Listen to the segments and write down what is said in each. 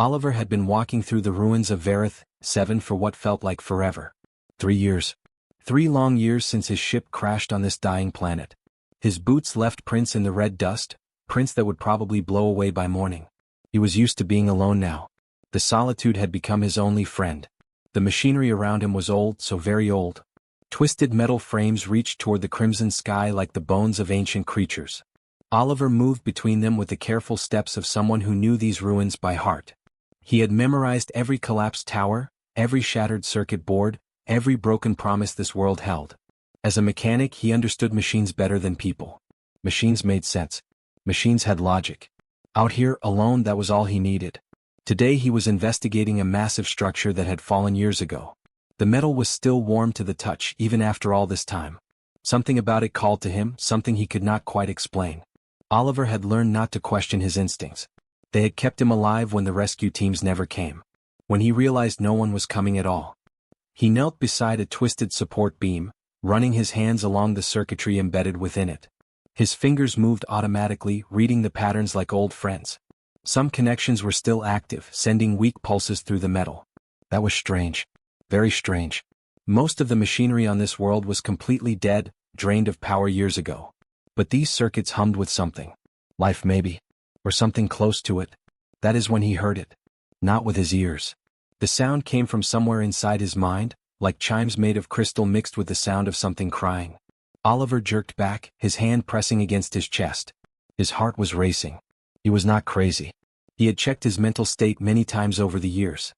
Oliver had been walking through the ruins of Vareth 7 for what felt like forever. 3 years. 3 long years since his ship crashed on this dying planet. His boots left prints in the red dust, prints that would probably blow away by morning. He was used to being alone now. The solitude had become his only friend. The machinery around him was old, so very old. Twisted metal frames reached toward the crimson sky like the bones of ancient creatures. Oliver moved between them with the careful steps of someone who knew these ruins by heart. He had memorized every collapsed tower, every shattered circuit board, every broken promise this world held. As a mechanic, he understood machines better than people. Machines made sense. Machines had logic. Out here, alone, that was all he needed. Today he was investigating a massive structure that had fallen years ago. The metal was still warm to the touch even after all this time. Something about it called to him, something he could not quite explain. Oliver had learned not to question his instincts. They had kept him alive when the rescue teams never came. When he realized no one was coming at all. He knelt beside a twisted support beam, running his hands along the circuitry embedded within it. His fingers moved automatically, reading the patterns like old friends. Some connections were still active, sending weak pulses through the metal. That was strange. Very strange. Most of the machinery on this world was completely dead, drained of power years ago. But these circuits hummed with something. Life maybe. Or something close to it. That is when he heard it. Not with his ears. The sound came from somewhere inside his mind, like chimes made of crystal mixed with the sound of something crying. Oliver jerked back, his hand pressing against his chest. His heart was racing. He was not crazy. He had checked his mental state many times over the years.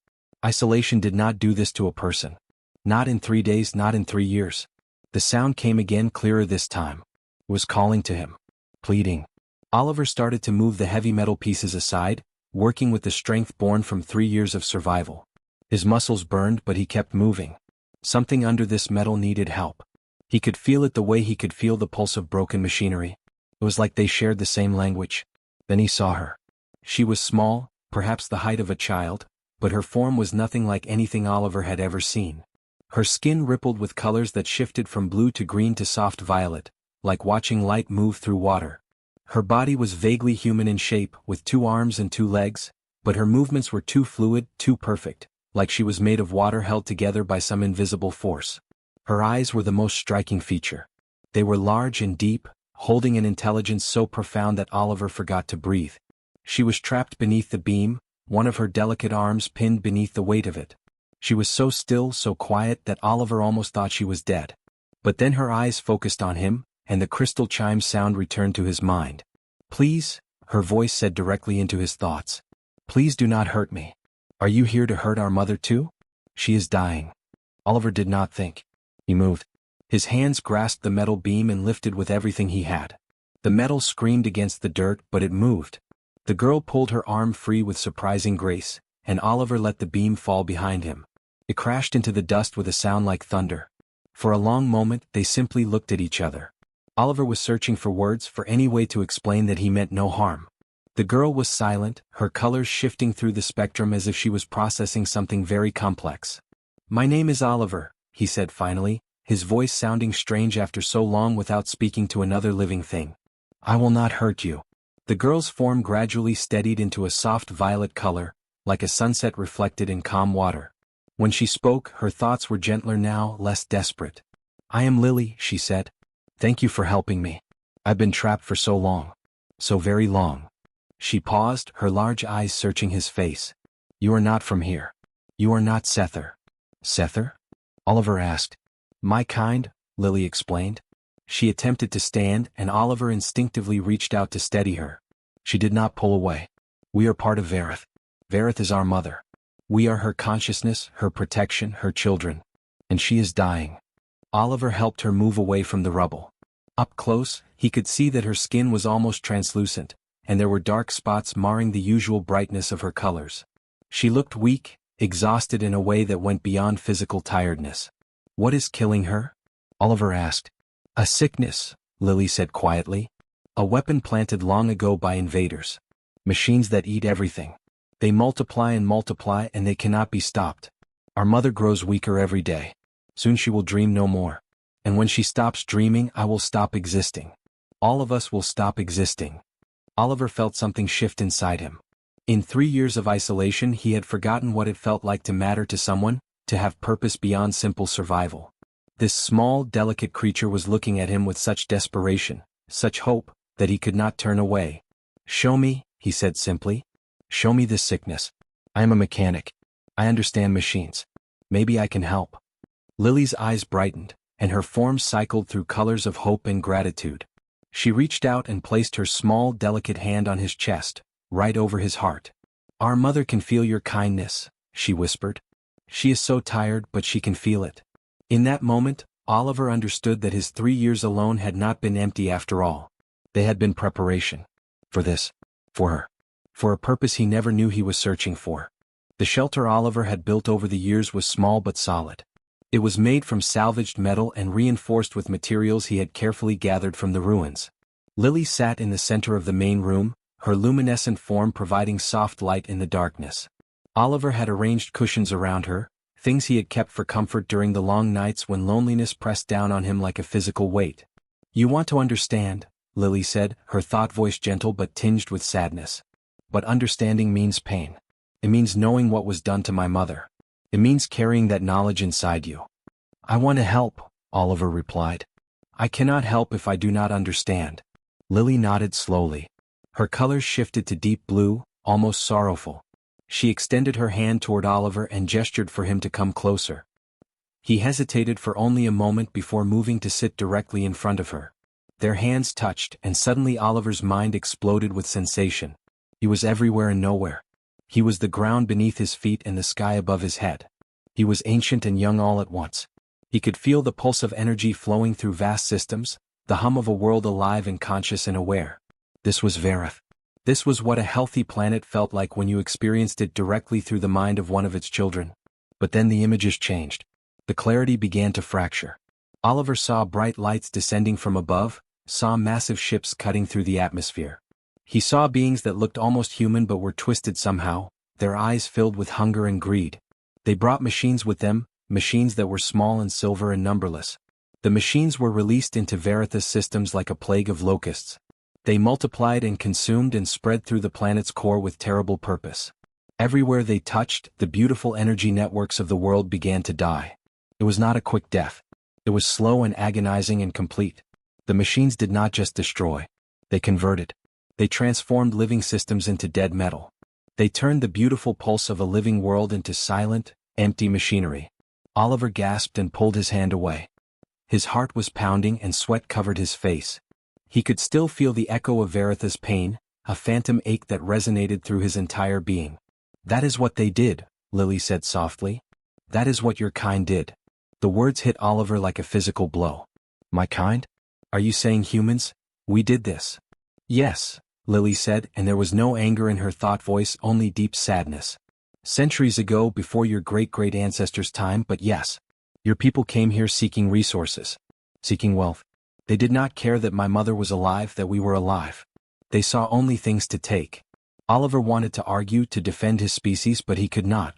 Isolation did not do this to a person. Not in 3 days, not in 3 years. The sound came again, clearer this time. It was calling to him. Pleading. Oliver started to move the heavy metal pieces aside, working with the strength born from 3 years of survival. His muscles burned, but he kept moving. Something under this metal needed help. He could feel it the way he could feel the pulse of broken machinery. It was like they shared the same language. Then he saw her. She was small, perhaps the height of a child, but her form was nothing like anything Oliver had ever seen. Her skin rippled with colors that shifted from blue to green to soft violet, like watching light move through water. Her body was vaguely human in shape, with 2 arms and 2 legs, but her movements were too fluid, too perfect, like she was made of water held together by some invisible force. Her eyes were the most striking feature. They were large and deep, holding an intelligence so profound that Oliver forgot to breathe. She was trapped beneath the beam, one of her delicate arms pinned beneath the weight of it. She was so still, so quiet that Oliver almost thought she was dead. But then her eyes focused on him, and the crystal chime sound returned to his mind. Please, her voice said directly into his thoughts. Please do not hurt me. Are you here to hurt our mother too? She is dying. Oliver did not think. He moved. His hands grasped the metal beam and lifted with everything he had. The metal screamed against the dirt, but it moved. The girl pulled her arm free with surprising grace, and Oliver let the beam fall behind him. It crashed into the dust with a sound like thunder. For a long moment, they simply looked at each other. Oliver was searching for words, for any way to explain that he meant no harm. The girl was silent, her colors shifting through the spectrum as if she was processing something very complex. My name is Oliver, he said finally, his voice sounding strange after so long without speaking to another living thing. I will not hurt you. The girl's form gradually steadied into a soft violet color, like a sunset reflected in calm water. When she spoke, her thoughts were gentler now, less desperate. I am Lily, she said. Thank you for helping me. I've been trapped for so long. So very long. She paused, her large eyes searching his face. You are not from here. You are not Sether. Sether? Oliver asked. My kind, Lily explained. She attempted to stand, and Oliver instinctively reached out to steady her. She did not pull away. We are part of Vareth. Vareth is our mother. We are her consciousness, her protection, her children. And she is dying. Oliver helped her move away from the rubble. Up close, he could see that her skin was almost translucent, and there were dark spots marring the usual brightness of her colors. She looked weak, exhausted in a way that went beyond physical tiredness. What is killing her? Oliver asked. A sickness, Lily said quietly. A weapon planted long ago by invaders. Machines that eat everything. They multiply and they cannot be stopped. Our mother grows weaker every day. Soon she will dream no more. And when she stops dreaming, I will stop existing. All of us will stop existing. Oliver felt something shift inside him. In 3 years of isolation he had forgotten what it felt like to matter to someone, to have purpose beyond simple survival. This small, delicate creature was looking at him with such desperation, such hope, that he could not turn away. "Show me," he said simply. "Show me this sickness. I am a mechanic. I understand machines. Maybe I can help." Lily's eyes brightened, and her form cycled through colors of hope and gratitude. She reached out and placed her small, delicate hand on his chest, right over his heart. "Our mother can feel your kindness," she whispered. "She is so tired, but she can feel it." In that moment, Oliver understood that his 3 years alone had not been empty after all. They had been preparation. For this. For her. For a purpose he never knew he was searching for. The shelter Oliver had built over the years was small but solid. It was made from salvaged metal and reinforced with materials he had carefully gathered from the ruins. Lily sat in the center of the main room, her luminescent form providing soft light in the darkness. Oliver had arranged cushions around her, things he had kept for comfort during the long nights when loneliness pressed down on him like a physical weight. "You want to understand," Lily said, her thought voice gentle but tinged with sadness. "But understanding means pain. It means knowing what was done to my mother. It means carrying that knowledge inside you." "I want to help," Oliver replied. "I cannot help if I do not understand." Lily nodded slowly. Her colors shifted to deep blue, almost sorrowful. She extended her hand toward Oliver and gestured for him to come closer. He hesitated for only a moment before moving to sit directly in front of her. Their hands touched, and suddenly Oliver's mind exploded with sensation. He was everywhere and nowhere. He was the ground beneath his feet and the sky above his head. He was ancient and young all at once. He could feel the pulse of energy flowing through vast systems, the hum of a world alive and conscious and aware. This was Vareth. This was what a healthy planet felt like when you experienced it directly through the mind of one of its children. But then the images changed. The clarity began to fracture. Oliver saw bright lights descending from above, saw massive ships cutting through the atmosphere. He saw beings that looked almost human but were twisted somehow, their eyes filled with hunger and greed. They brought machines with them, machines that were small and silver and numberless. The machines were released into Vareth's systems like a plague of locusts. They multiplied and consumed and spread through the planet's core with terrible purpose. Everywhere they touched, the beautiful energy networks of the world began to die. It was not a quick death. It was slow and agonizing and complete. The machines did not just destroy. They converted. They transformed living systems into dead metal. They turned the beautiful pulse of a living world into silent, empty machinery. Oliver gasped and pulled his hand away. His heart was pounding and sweat covered his face. He could still feel the echo of Vareth's pain, a phantom ache that resonated through his entire being. "That is what they did," Lily said softly. "That is what your kind did." The words hit Oliver like a physical blow. "My kind? Are you saying humans? We did this?" "Yes," Lily said, and there was no anger in her thought voice, only deep sadness. "Centuries ago, before your great-great ancestors' time, but yes. Your people came here seeking resources, seeking wealth. They did not care that my mother was alive, that we were alive. They saw only things to take." Oliver wanted to argue, to defend his species, but he could not.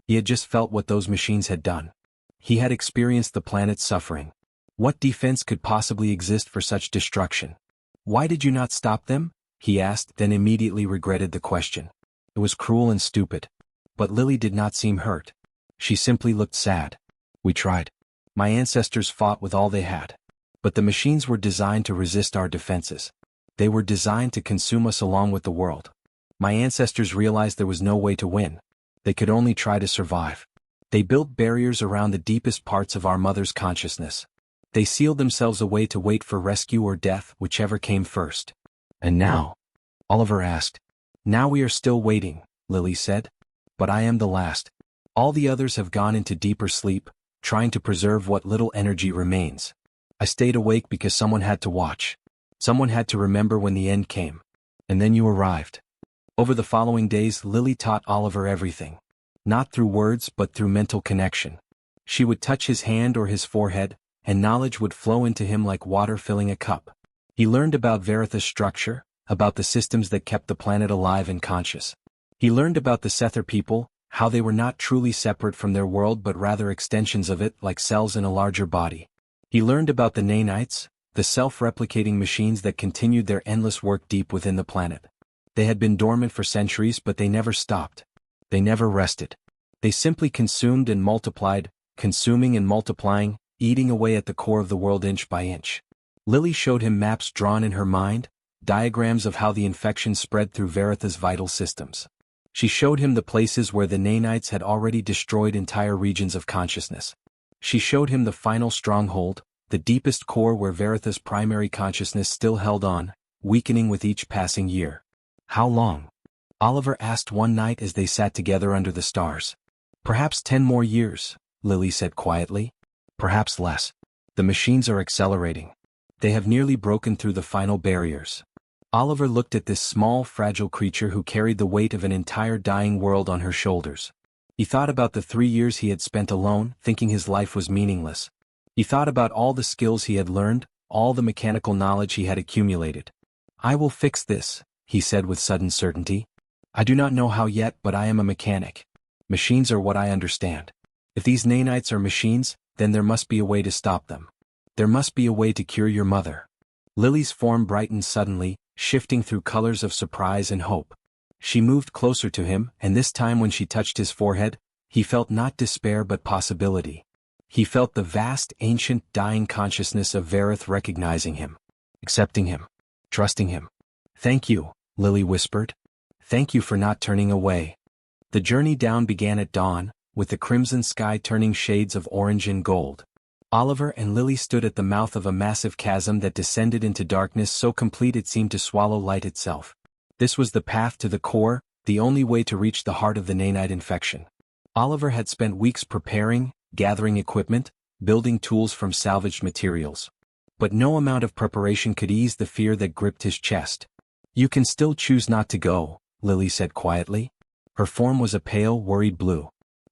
He had just felt what those machines had done. He had experienced the planet's suffering. What defense could possibly exist for such destruction? "Why did you not stop them?" he asked, then immediately regretted the question. It was cruel and stupid. But Lily did not seem hurt. She simply looked sad. "We tried. My ancestors fought with all they had. But the machines were designed to resist our defenses. They were designed to consume us along with the world. My ancestors realized there was no way to win. They could only try to survive. They built barriers around the deepest parts of our mother's consciousness. They sealed themselves away to wait for rescue or death, whichever came first." "And now?" Oliver asked. "Now we are still waiting," Lily said. "But I am the last. All the others have gone into deeper sleep, trying to preserve what little energy remains. I stayed awake because someone had to watch. Someone had to remember when the end came. And then you arrived." Over the following days, Lily taught Oliver everything. Not through words but through mental connection. She would touch his hand or his forehead, and knowledge would flow into him like water filling a cup. He learned about Vareth's structure, about the systems that kept the planet alive and conscious. He learned about the Sether people, how they were not truly separate from their world but rather extensions of it, like cells in a larger body. He learned about the Nanites, the self-replicating machines that continued their endless work deep within the planet. They had been dormant for centuries, but they never stopped. They never rested. They simply consumed and multiplied, consuming and multiplying, eating away at the core of the world inch by inch. Lily showed him maps drawn in her mind, diagrams of how the infection spread through Veritha's vital systems. She showed him the places where the nanites had already destroyed entire regions of consciousness. She showed him the final stronghold, the deepest core where Veritha's primary consciousness still held on, weakening with each passing year. How long? Oliver asked one night as they sat together under the stars. Perhaps 10 more years, Lily said quietly. Perhaps less. The machines are accelerating. They have nearly broken through the final barriers. Oliver looked at this small, fragile creature who carried the weight of an entire dying world on her shoulders. He thought about the 3 years he had spent alone, thinking his life was meaningless. He thought about all the skills he had learned, all the mechanical knowledge he had accumulated. I will fix this, he said with sudden certainty. I do not know how yet, but I am a mechanic. Machines are what I understand. If these nanites are machines, then there must be a way to stop them. There must be a way to cure your mother. Lily's form brightened suddenly, shifting through colors of surprise and hope. She moved closer to him, and this time when she touched his forehead, he felt not despair but possibility. He felt the vast, ancient, dying consciousness of Verith recognizing him, accepting him, trusting him. Thank you, Lily whispered. Thank you for not turning away. The journey down began at dawn, with the crimson sky turning shades of orange and gold. Oliver and Lily stood at the mouth of a massive chasm that descended into darkness so complete it seemed to swallow light itself. This was the path to the core, the only way to reach the heart of the nanite infection. Oliver had spent weeks preparing, gathering equipment, building tools from salvaged materials. But no amount of preparation could ease the fear that gripped his chest. You can still choose not to go, Lily said quietly. Her form was a pale, worried blue.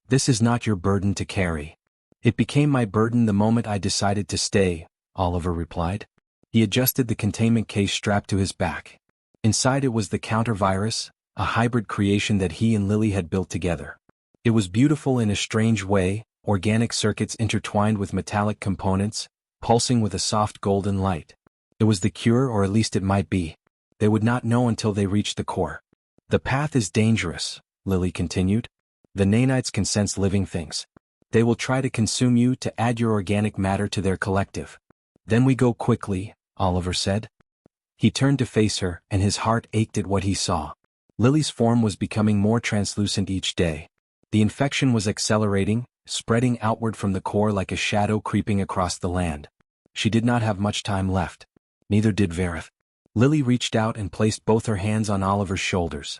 This is not your burden to carry. It became my burden the moment I decided to stay, Oliver replied. He adjusted the containment case strapped to his back. Inside it was the counter-virus, a hybrid creation that he and Lily had built together. It was beautiful in a strange way, organic circuits intertwined with metallic components, pulsing with a soft golden light. It was the cure, or at least it might be. They would not know until they reached the core. The path is dangerous, Lily continued. The nanites can sense living things. They will try to consume you, to add your organic matter to their collective. Then we go quickly, Oliver said. He turned to face her, and his heart ached at what he saw. Lily's form was becoming more translucent each day. The infection was accelerating, spreading outward from the core like a shadow creeping across the land. She did not have much time left. Neither did Verith. Lily reached out and placed both her hands on Oliver's shoulders.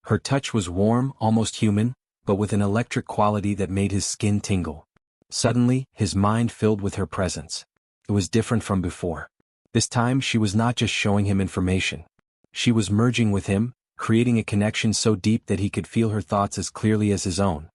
Her touch was warm, almost human, but with an electric quality that made his skin tingle. Suddenly, his mind filled with her presence. It was different from before. This time she was not just showing him information. She was merging with him, creating a connection so deep that he could feel her thoughts as clearly as his own.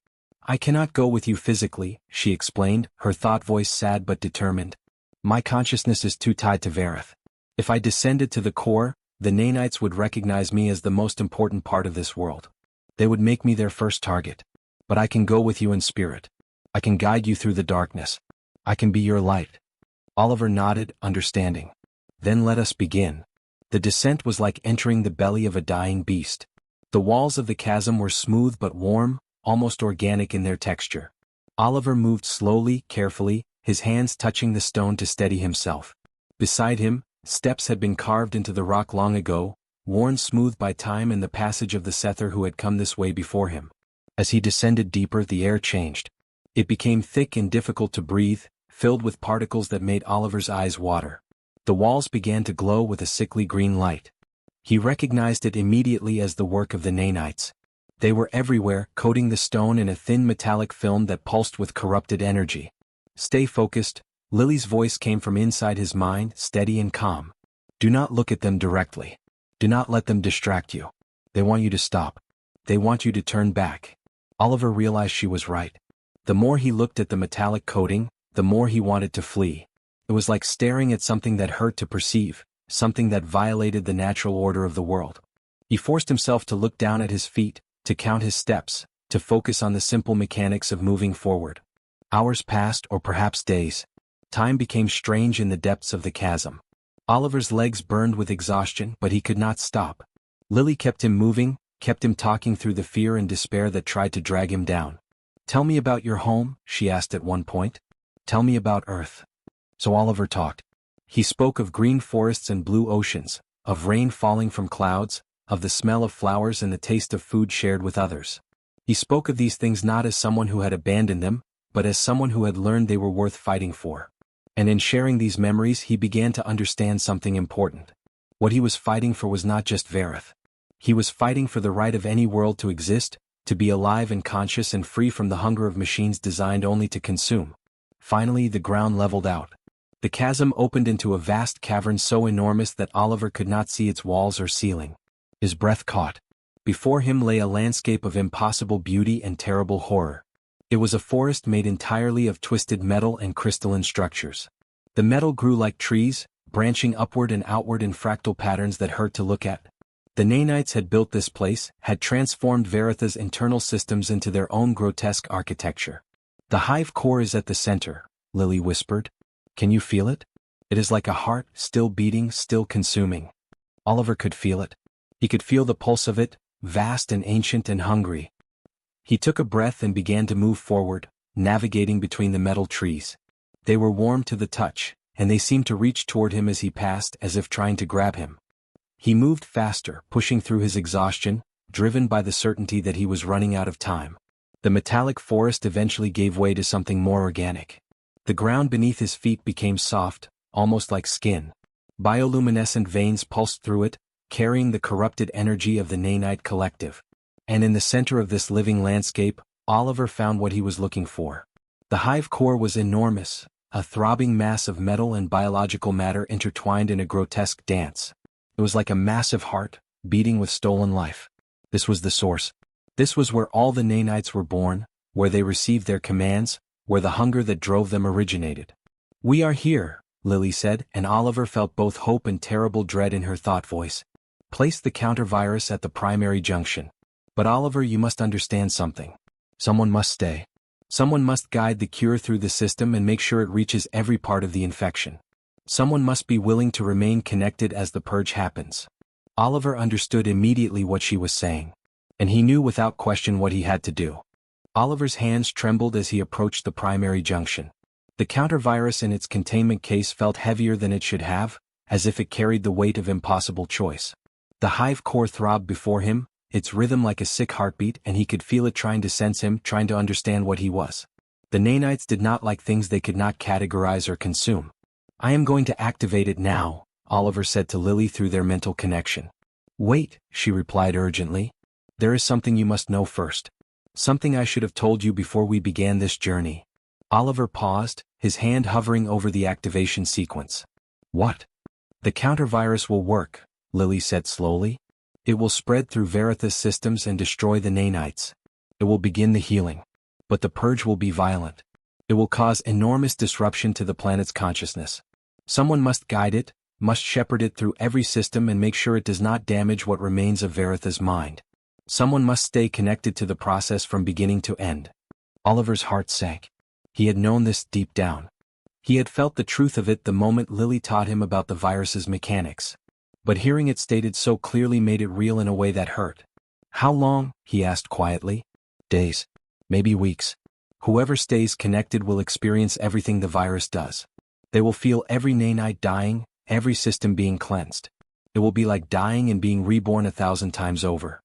I cannot go with you physically, she explained, her thought voice sad but determined. My consciousness is too tied to Verith. If I descended to the core, the nanites would recognize me as the most important part of this world. They would make me their first target. But I can go with you in spirit. I can guide you through the darkness. I can be your light. Oliver nodded, understanding. Then let us begin. The descent was like entering the belly of a dying beast. The walls of the chasm were smooth but warm, almost organic in their texture. Oliver moved slowly, carefully, his hands touching the stone to steady himself. Beside him, steps had been carved into the rock long ago, worn smooth by time and the passage of the Sether who had come this way before him. As he descended deeper, the air changed. It became thick and difficult to breathe, filled with particles that made Oliver's eyes water. The walls began to glow with a sickly green light. He recognized it immediately as the work of the nanites. They were everywhere, coating the stone in a thin metallic film that pulsed with corrupted energy. Stay focused, Lily's voice came from inside his mind, steady and calm. Do not look at them directly. Do not let them distract you. They want you to stop. They want you to turn back. Oliver realized she was right. The more he looked at the metallic coating, the more he wanted to flee. It was like staring at something that hurt to perceive, something that violated the natural order of the world. He forced himself to look down at his feet, to count his steps, to focus on the simple mechanics of moving forward. Hours passed, or perhaps days. Time became strange in the depths of the chasm. Oliver's legs burned with exhaustion, but he could not stop. Lily kept him moving, kept him talking through the fear and despair that tried to drag him down. "Tell me about your home," she asked at one point. "Tell me about Earth." So Oliver talked. He spoke of green forests and blue oceans, of rain falling from clouds, of the smell of flowers and the taste of food shared with others. He spoke of these things not as someone who had abandoned them, but as someone who had learned they were worth fighting for. And in sharing these memories he began to understand something important. What he was fighting for was not just Vareth. He was fighting for the right of any world to exist, to be alive and conscious and free from the hunger of machines designed only to consume. Finally the ground leveled out. The chasm opened into a vast cavern so enormous that Oliver could not see its walls or ceiling. His breath caught. Before him lay a landscape of impossible beauty and terrible horror. It was a forest made entirely of twisted metal and crystalline structures. The metal grew like trees, branching upward and outward in fractal patterns that hurt to look at. The Nanites had built this place, had transformed Varetha's internal systems into their own grotesque architecture. "The hive core is at the center," Lily whispered. "Can you feel it? It is like a heart, still beating, still consuming." Oliver could feel it. He could feel the pulse of it, vast and ancient and hungry. He took a breath and began to move forward, navigating between the metal trees. They were warm to the touch, and they seemed to reach toward him as he passed, as if trying to grab him. He moved faster, pushing through his exhaustion, driven by the certainty that he was running out of time. The metallic forest eventually gave way to something more organic. The ground beneath his feet became soft, almost like skin. Bioluminescent veins pulsed through it, carrying the corrupted energy of the Nanite collective. And in the center of this living landscape, Oliver found what he was looking for. The hive core was enormous, a throbbing mass of metal and biological matter intertwined in a grotesque dance. It was like a massive heart, beating with stolen life. This was the source. This was where all the Nanites were born, where they received their commands, where the hunger that drove them originated. "We are here," Lily said, and Oliver felt both hope and terrible dread in her thought voice. "Place the countervirus at the primary junction. But Oliver, you must understand something. Someone must stay. Someone must guide the cure through the system and make sure it reaches every part of the infection. Someone must be willing to remain connected as the purge happens." Oliver understood immediately what she was saying. And he knew without question what he had to do. Oliver's hands trembled as he approached the primary junction. The countervirus in its containment case felt heavier than it should have, as if it carried the weight of impossible choice. The hive core throbbed before him, its rhythm like a sick heartbeat, and he could feel it trying to sense him, trying to understand what he was. The Nanites did not like things they could not categorize or consume. "I am going to activate it now," Oliver said to Lily through their mental connection. "Wait," she replied urgently. "There is something you must know first. Something I should have told you before we began this journey." Oliver paused, his hand hovering over the activation sequence. "What?" "The countervirus will work," Lily said slowly. "It will spread through Varetha's systems and destroy the Nanites. It will begin the healing. But the purge will be violent. It will cause enormous disruption to the planet's consciousness. Someone must guide it, must shepherd it through every system and make sure it does not damage what remains of Varetha's mind. Someone must stay connected to the process from beginning to end." Oliver's heart sank. He had known this deep down. He had felt the truth of it the moment Lily taught him about the virus's mechanics. But hearing it stated so clearly made it real in a way that hurt. "How long?" he asked quietly. "Days. Maybe weeks. Whoever stays connected will experience everything the virus does. They will feel every Nanite dying, every system being cleansed. It will be like dying and being reborn 1,000 times over."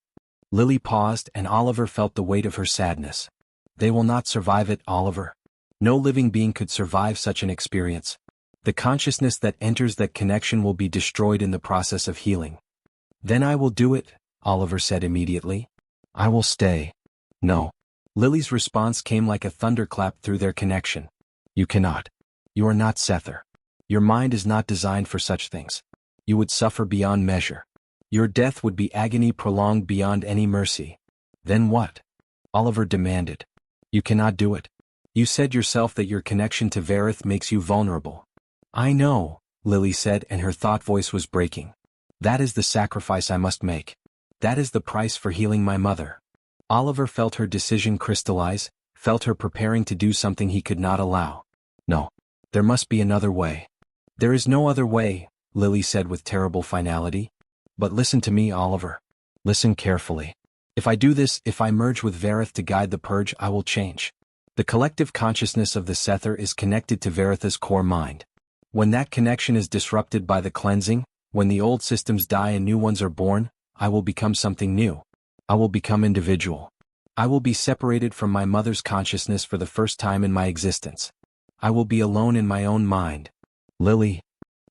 Lily paused, and Oliver felt the weight of her sadness. "They will not survive it, Oliver. No living being could survive such an experience. The consciousness that enters that connection will be destroyed in the process of healing." "Then I will do it," Oliver said immediately. "I will stay." "No." Lily's response came like a thunderclap through their connection. "You cannot. You are not Sether. Your mind is not designed for such things. You would suffer beyond measure. Your death would be agony prolonged beyond any mercy." "Then what?" Oliver demanded. "You cannot do it. You said yourself that your connection to Vareth makes you vulnerable." "I know," Lily said, and her thought voice was breaking. "That is the sacrifice I must make. That is the price for healing my mother." Oliver felt her decision crystallize, felt her preparing to do something he could not allow. "No. There must be another way." "There is no other way," Lily said with terrible finality. "But listen to me, Oliver. Listen carefully. If I do this, if I merge with Vareth to guide the purge, I will change. The collective consciousness of the Sether is connected to Vareth's core mind. When that connection is disrupted by the cleansing, when the old systems die and new ones are born, I will become something new. I will become individual. I will be separated from my mother's consciousness for the first time in my existence. I will be alone in my own mind. Lily.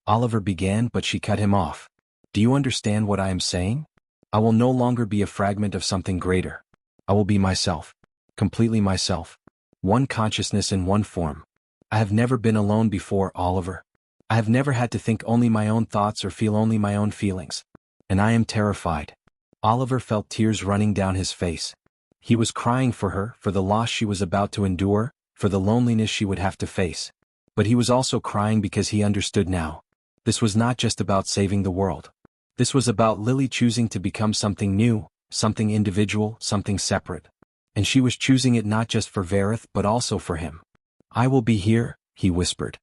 Oliver began, but she cut him off. Do you understand what I am saying? I will no longer be a fragment of something greater. I will be myself. Completely myself. One consciousness in one form. I have never been alone before, Oliver. I have never had to think only my own thoughts or feel only my own feelings. And I am terrified. Oliver felt tears running down his face. He was crying for her, for the loss she was about to endure, for the loneliness she would have to face. But he was also crying because he understood now. This was not just about saving the world. This was about Lily choosing to become something new, something individual, something separate. And she was choosing it not just for Vareth but also for him. I will be here, he whispered.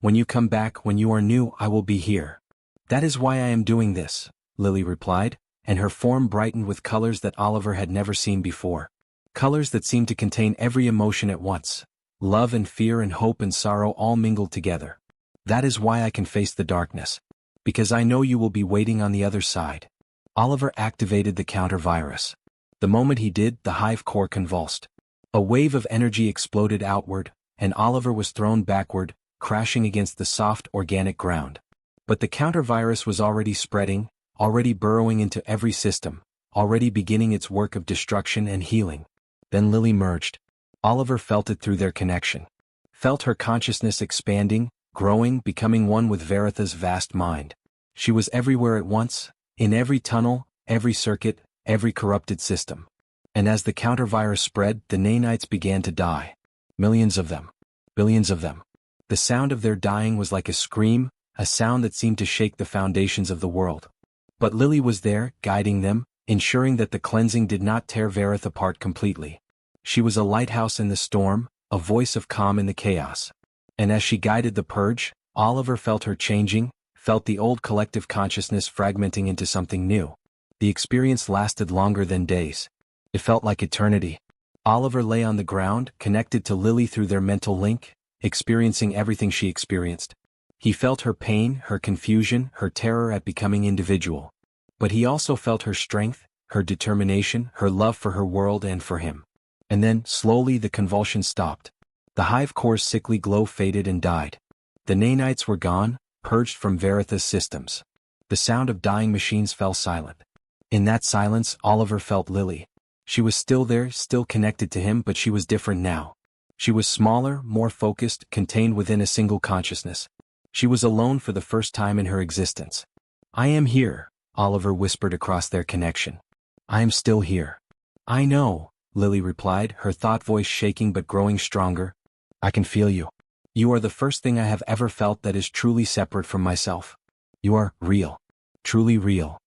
When you come back, when you are new, I will be here. That is why I am doing this, Lily replied, and her form brightened with colors that Oliver had never seen before. Colors that seemed to contain every emotion at once. Love and fear and hope and sorrow all mingled together. That is why I can face the darkness. Because I know you will be waiting on the other side. Oliver activated the counter-virus. The moment he did, the hive core convulsed. A wave of energy exploded outward, and Oliver was thrown backward, crashing against the soft, organic ground. But the counter-virus was already spreading, already burrowing into every system, already beginning its work of destruction and healing. Then Lily merged. Oliver felt it through their connection. Felt her consciousness expanding, growing, becoming one with Varetha's vast mind. She was everywhere at once, in every tunnel, every circuit, every corrupted system. And as the counter-virus spread, the nanites began to die. Millions of them. Billions of them. The sound of their dying was like a scream, a sound that seemed to shake the foundations of the world. But Lily was there, guiding them, ensuring that the cleansing did not tear Vareth apart completely. She was a lighthouse in the storm, a voice of calm in the chaos. And as she guided the purge, Oliver felt her changing, felt the old collective consciousness fragmenting into something new. The experience lasted longer than days. It felt like eternity. Oliver lay on the ground, connected to Lily through their mental link, experiencing everything she experienced. He felt her pain, her confusion, her terror at becoming individual. But he also felt her strength, her determination, her love for her world and for him. And then, slowly the convulsion stopped. The hive core's sickly glow faded and died. The nanites were gone, purged from Varetha's systems. The sound of dying machines fell silent. In that silence, Oliver felt Lily. She was still there, still connected to him, but she was different now. She was smaller, more focused, contained within a single consciousness. She was alone for the first time in her existence. I am here, Oliver whispered across their connection. I am still here. I know, Lily replied, her thought voice shaking but growing stronger. I can feel you. You are the first thing I have ever felt that is truly separate from myself. You are real. Truly real.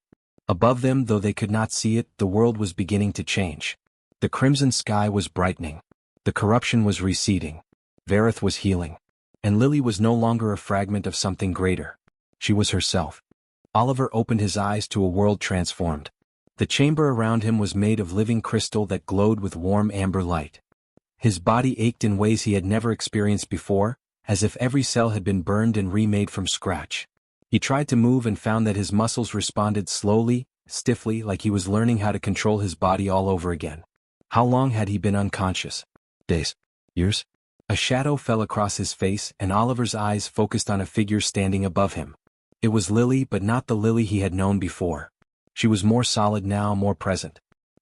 Above them, though they could not see it, the world was beginning to change. The crimson sky was brightening. The corruption was receding. Vareth was healing. And Lily was no longer a fragment of something greater. She was herself. Oliver opened his eyes to a world transformed. The chamber around him was made of living crystal that glowed with warm amber light. His body ached in ways he had never experienced before, as if every cell had been burned and remade from scratch. He tried to move and found that his muscles responded slowly, stiffly, like he was learning how to control his body all over again. How long had he been unconscious? Days? Years? A shadow fell across his face, and Oliver's eyes focused on a figure standing above him. It was Lily, but not the Lily he had known before. She was more solid now, more present.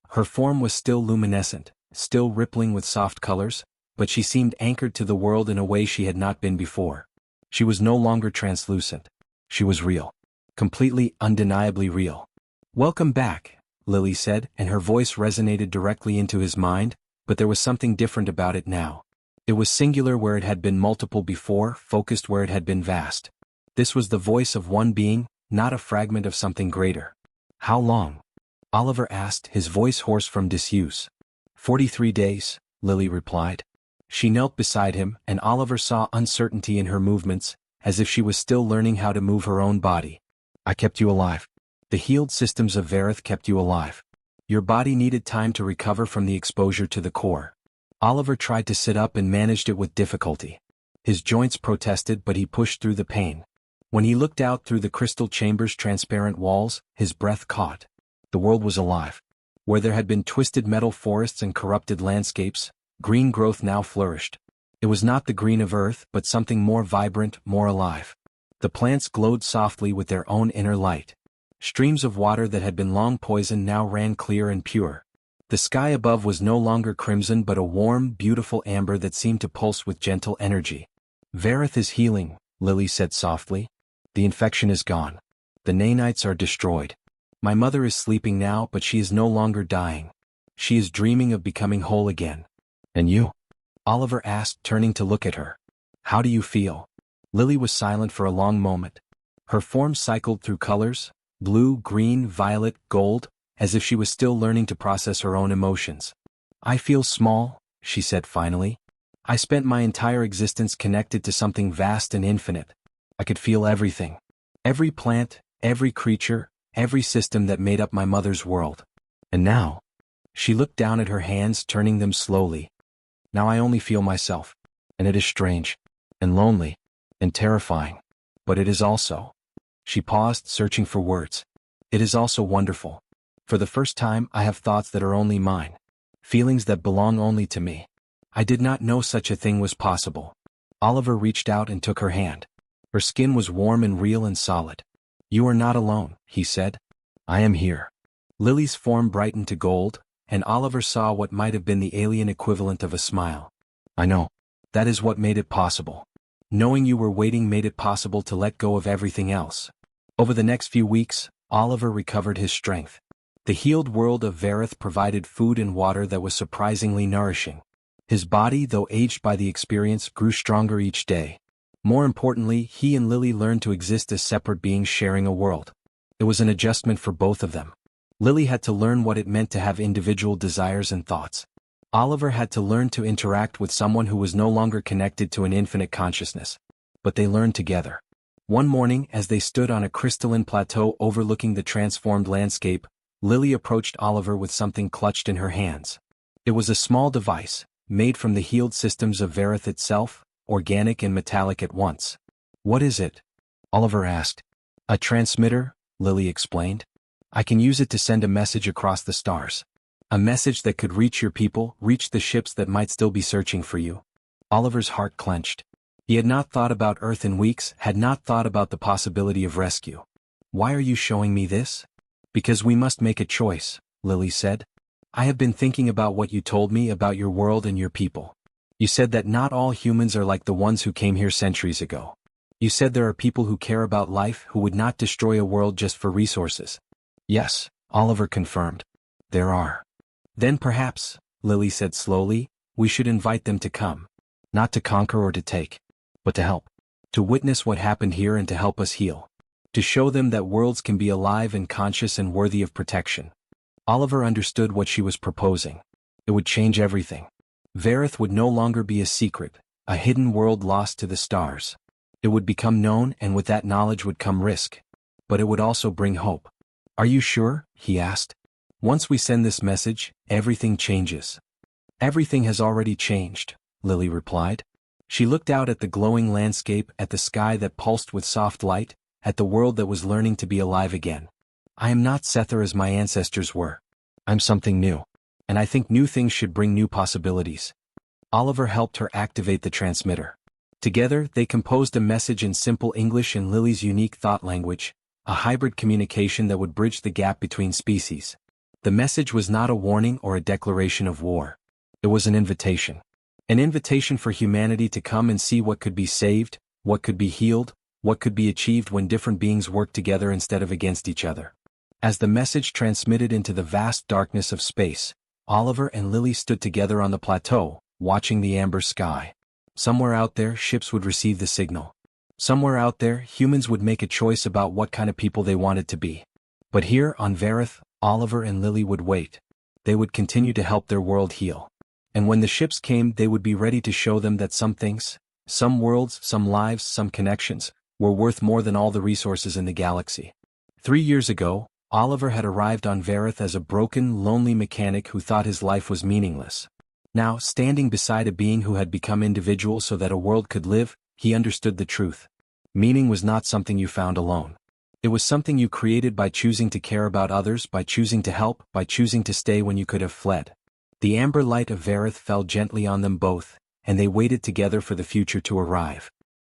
Her form was still luminescent, still rippling with soft colors, but she seemed anchored to the world in a way she had not been before. She was no longer translucent. She was real. Completely, undeniably real. Welcome back, Lily said, and her voice resonated directly into his mind, but there was something different about it now. It was singular where it had been multiple before, focused where it had been vast. This was the voice of one being, not a fragment of something greater. How long? Oliver asked, his voice hoarse from disuse. 43 days, Lily replied. She knelt beside him, and Oliver saw uncertainty in her movements, as if she was still learning how to move her own body. I kept you alive. The healed systems of Vareth kept you alive. Your body needed time to recover from the exposure to the core. Oliver tried to sit up and managed it with difficulty. His joints protested, but he pushed through the pain. When he looked out through the crystal chamber's transparent walls, his breath caught. The world was alive. Where there had been twisted metal forests and corrupted landscapes, green growth now flourished. It was not the green of Earth, but something more vibrant, more alive. The plants glowed softly with their own inner light. Streams of water that had been long poisoned now ran clear and pure. The sky above was no longer crimson but a warm, beautiful amber that seemed to pulse with gentle energy. Vareth is healing, Lily said softly. The infection is gone. The nanites are destroyed. My mother is sleeping now, but she is no longer dying. She is dreaming of becoming whole again. And you? Oliver asked, turning to look at her. How do you feel? Lily was silent for a long moment. Her form cycled through colors, blue, green, violet, gold, as if she was still learning to process her own emotions. I feel small, she said finally. I spent my entire existence connected to something vast and infinite. I could feel everything. Every plant, every creature, every system that made up my mother's world. And now? She looked down at her hands, turning them slowly. Now I only feel myself. And it is strange, and lonely, and terrifying. But it is also. She paused, searching for words. It is also wonderful. For the first time, I have thoughts that are only mine. Feelings that belong only to me. I did not know such a thing was possible. Oliver reached out and took her hand. Her skin was warm and real and solid. You are not alone, he said. I am here. Lily's form brightened to gold, and Oliver saw what might have been the alien equivalent of a smile. I know. That is what made it possible. Knowing you were waiting made it possible to let go of everything else. Over the next few weeks, Oliver recovered his strength. The healed world of Vareth provided food and water that was surprisingly nourishing. His body, though aged by the experience, grew stronger each day. More importantly, he and Lily learned to exist as separate beings sharing a world. It was an adjustment for both of them. Lily had to learn what it meant to have individual desires and thoughts. Oliver had to learn to interact with someone who was no longer connected to an infinite consciousness. But they learned together. One morning, as they stood on a crystalline plateau overlooking the transformed landscape, Lily approached Oliver with something clutched in her hands. It was a small device, made from the healed systems of Vareth itself, organic and metallic at once. What is it? Oliver asked. A transmitter, Lily explained. I can use it to send a message across the stars. A message that could reach your people, reach the ships that might still be searching for you. Oliver's heart clenched. He had not thought about Earth in weeks, had not thought about the possibility of rescue. Why are you showing me this? Because we must make a choice, Lily said. I have been thinking about what you told me about your world and your people. You said that not all humans are like the ones who came here centuries ago. You said there are people who care about life, who would not destroy a world just for resources. Yes, Oliver confirmed. There are. Then perhaps, Lily said slowly, we should invite them to come. Not to conquer or to take, but to help. To witness what happened here and to help us heal. To show them that worlds can be alive and conscious and worthy of protection. Oliver understood what she was proposing. It would change everything. Vareth would no longer be a secret, a hidden world lost to the stars. It would become known, and with that knowledge would come risk. But it would also bring hope. Are you sure? He asked. Once we send this message, everything changes. Everything has already changed, Lily replied. She looked out at the glowing landscape, at the sky that pulsed with soft light, at the world that was learning to be alive again. I am not Sether as my ancestors were. I'm something new. And I think new things should bring new possibilities. Oliver helped her activate the transmitter. Together, they composed a message in simple English and Lily's unique thought language, a hybrid communication that would bridge the gap between species. The message was not a warning or a declaration of war. It was an invitation. An invitation for humanity to come and see what could be saved, what could be healed, what could be achieved when different beings worked together instead of against each other. As the message transmitted into the vast darkness of space, Oliver and Lily stood together on the plateau, watching the amber sky. Somewhere out there, ships would receive the signal. Somewhere out there, humans would make a choice about what kind of people they wanted to be. But here, on Vareth, Oliver and Lily would wait. They would continue to help their world heal. And when the ships came, they would be ready to show them that some things, some worlds, some lives, some connections, were worth more than all the resources in the galaxy. 3 years ago, Oliver had arrived on Vareth as a broken, lonely mechanic who thought his life was meaningless. Now, standing beside a being who had become individual so that a world could live, he understood the truth. Meaning was not something you found alone. It was something you created by choosing to care about others, by choosing to help, by choosing to stay when you could have fled. The amber light of Vareth fell gently on them both, and they waited together for the future to arrive.